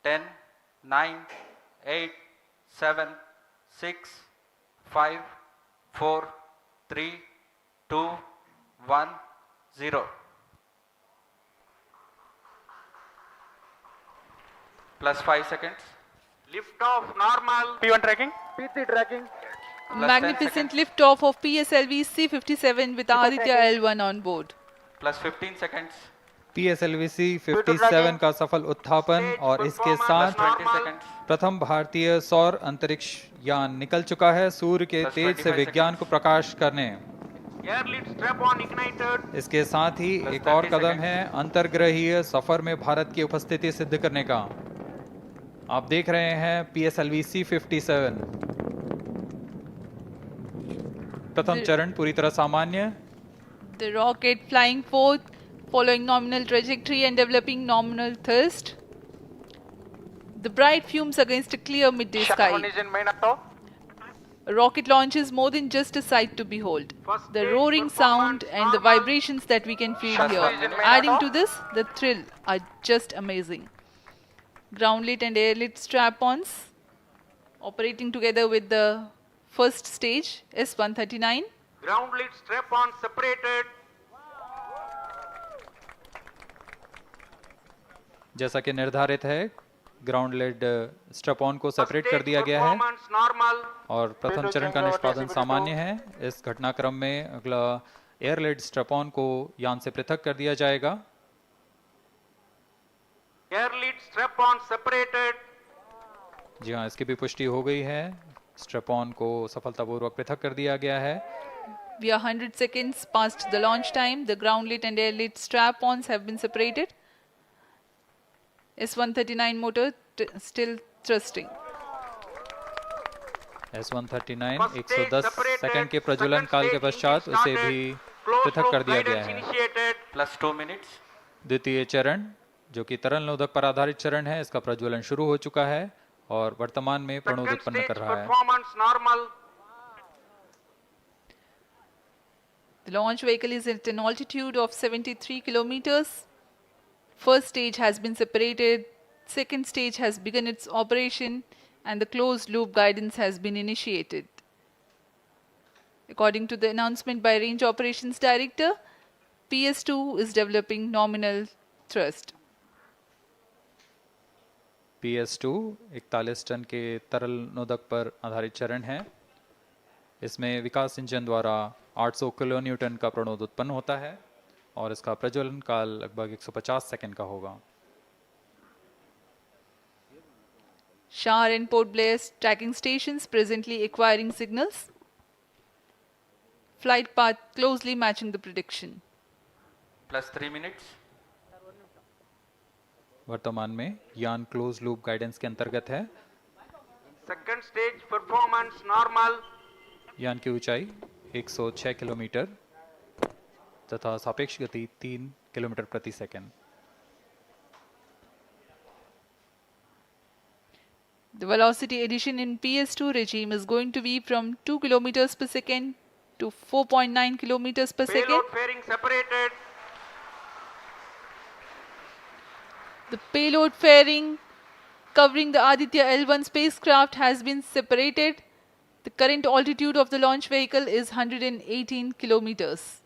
10, 9, 8, 7, 6, 5, 4, 3, 2, 1, 0. Plus 5 seconds. Lift off normal. P1 tracking. P3 tracking. Magnificent liftoff of PSLV C-57 with Aditya L1 on board. Plus 15 seconds. PSLV C-57 का सफल उत्थापन और इसके साथ 20 seconds. प्रथम भारतीय सौर अंतरिक्ष यान निकल चुका है सूर्य के Plus तेज से 25 विज्ञान को प्रकाश करने। Air lead strap on ignited. इसके साथ ही Plus एक और 30 कदम seconds. है अंतर्ग्रहीय सफर में भारत की उपस्थिति सिद्ध करने का। आप देख रहे हैं PSLV C-57 प्रथम चरण पूरी तरह सामान्य। The rocket flying forth, following nominal trajectory and developing nominal thrust. The bright fumes against a clear midday sky. Engine main up. A rocket launch is more than just a sight to behold. First The stage roaring sound performance and the normal. vibrations that we can feel First here, stage adding to this, the thrill are just amazing. Ground-lit and air-lit strap-ons operating together with the first stage, S-139. Ground lead strap on separated. जैसा कि निर्धारित है ground lead स्ट्रप on को First separate कर stage दिया गया है performance normal. और प्रथम चरण का निष्पादन सामान्य है। इस घटनाक्रम में अगला एयर लेड स्ट्रप ऑन को यान से पृथक कर दिया जाएगा। Air lead strap on separated. जी हाँ, इसकी भी पुष्टि हो गई है। स्ट्रप ऑन को सफलतापूर्वक पृथक कर दिया गया है। We are 100 seconds past the launch time. The ground-lit and air-lit strap-ons have been separated. S-139 motor still thrusting. S-139 First stage 110 separated. Second के प्रज्वलन Second काल के stage पश्चात engine उसे started. भी Closed पृथक कर loop दिया गया guidance है। initiated. Plus 2 minutes. द्वितीय चरण जो कि तरल नोदक पर आधारित चरण है, इसका प्रज्वलन शुरू हो चुका है और वर्तमान में प्रणोद Second उत्पन्न stage कर रहा है। performance normal. The launch vehicle is at an altitude of 73 kilometers. First stage has been separated. Second stage has begun its operation and the closed loop guidance has been initiated. According to the announcement by Range Operations Director, PS2 is developing nominal thrust. PS2 41 ton के तरल नोदक पर आधारित चरण है। इसमें विकास engine द्वारा 800 kilo Newton का प्रणोद उत्पन्न होता है और इसका प्रज्वलन काल लगभग 150 सेकंड का होगा। Shar and Port Blair tracking stations presently acquiring signals. Flight path closely matching the prediction. Plus 3 minutes. वर्तमान में यान क्लोज लूप गाइडेंस के अंतर्गत है। Second stage performance normal. यान की ऊंचाई 106 किलोमीटर तथा सापेक्ष गति 3 किलोमीटर प्रति second. The velocity addition in PS2 regime is going to be from 2 kilometers per second to 4.9 kilometers per second. Payload fairing separated. The payload fairing covering the Aditya L1 spacecraft has been separated. The current altitude of the launch vehicle is 118 kilometers.